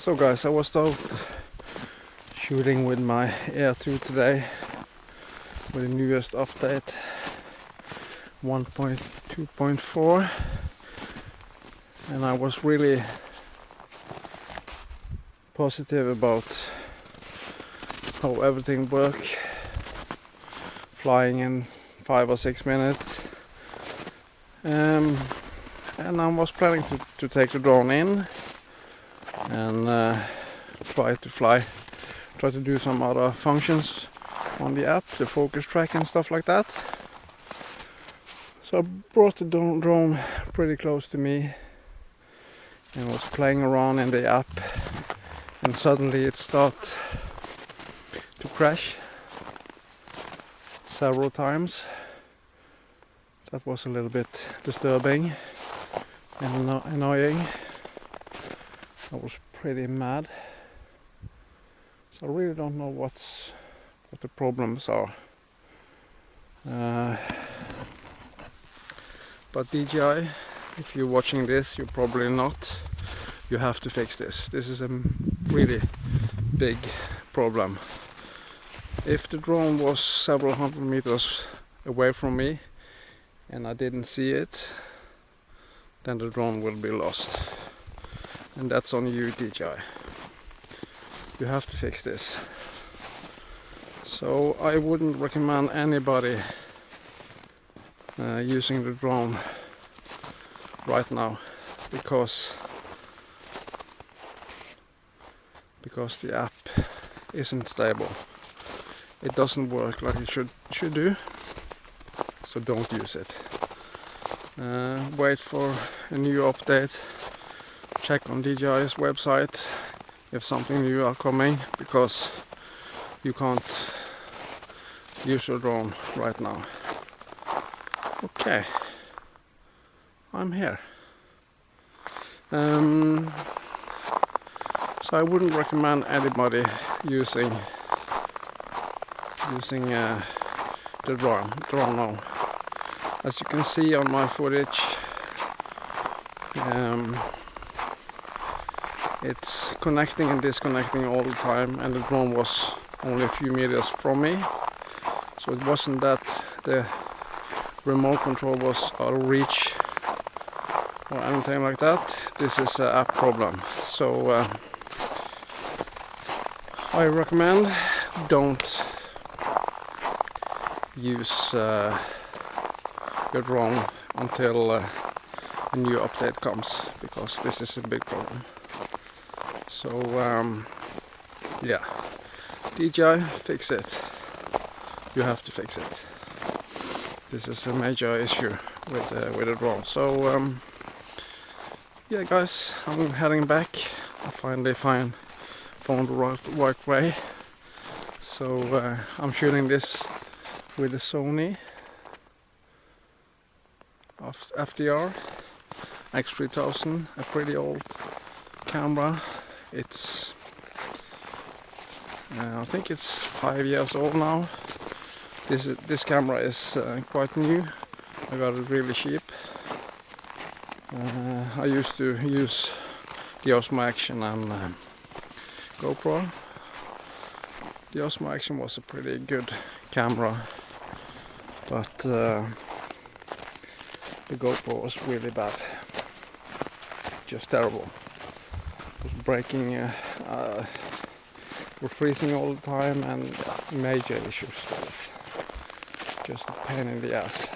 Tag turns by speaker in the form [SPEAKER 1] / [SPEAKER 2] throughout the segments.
[SPEAKER 1] So guys, I was out shooting with my Air 2 today with the newest update 1.2.4, and I was really positive about how everything worked, flying in 5 or 6 minutes, and I was planning to take the drone in and try to do some other functions on the app, the focus track and stuff like that. So I brought the drone pretty close to me and was playing around in the app, and suddenly it started to crash several times. That was a little bit disturbing and annoying. I was pretty mad. So I really don't know what the problems are. But DJI, if you're watching this, you're probably not. You have to fix this. This is a really big problem. If the drone was several hundred meters away from me and I didn't see it, then the drone will be lost. And that's on you, DJI. You have to fix this. So I wouldn't recommend anybody using the drone right now because the app isn't stable. It doesn't work like it should do. So don't use it. Wait for a new update. Check on DJI's website if something new are coming, because you can't use your drone right now. Okay, I'm here. So I wouldn't recommend anybody using the drone now. As you can see on my footage, it's connecting and disconnecting all the time, and the drone was only a few meters from me, so it wasn't that the remote control was out of reach or anything like that. This is an app problem. So I recommend don't use your drone until a new update comes, because this is a big problem. So yeah, DJI, fix it. You have to fix it. This is a major issue with the drone. So yeah guys, I'm heading back. I finally found the right way. So I'm shooting this with a Sony FDR X3000, a pretty old camera. It's I think it's 5 years old now. This camera is quite new. I got it really cheap. I used to use the Osmo Action and GoPro. The Osmo Action was a pretty good camera, but the GoPro was really bad. Just terrible. It was breaking, were freezing all the time, and major issues. Just a pain in the ass.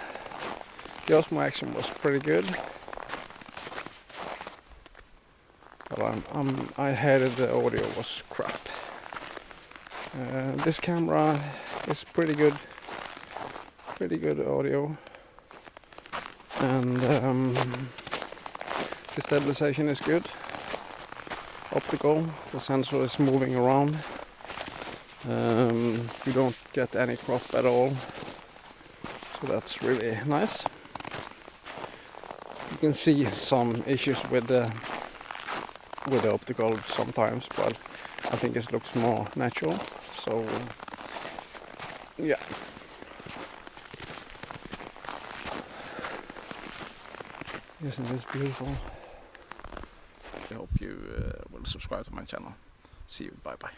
[SPEAKER 1] The Osmo Action was pretty good, but I hated the audio, was crap. This camera is pretty good audio, and the stabilization is good. Optical, the sensor is moving around. You don't get any crop at all, so that's really nice. You can see some issues with the optical sometimes, but I think it looks more natural. So yeah. Isn't this beautiful? I hope you will subscribe to my channel. See you, bye bye.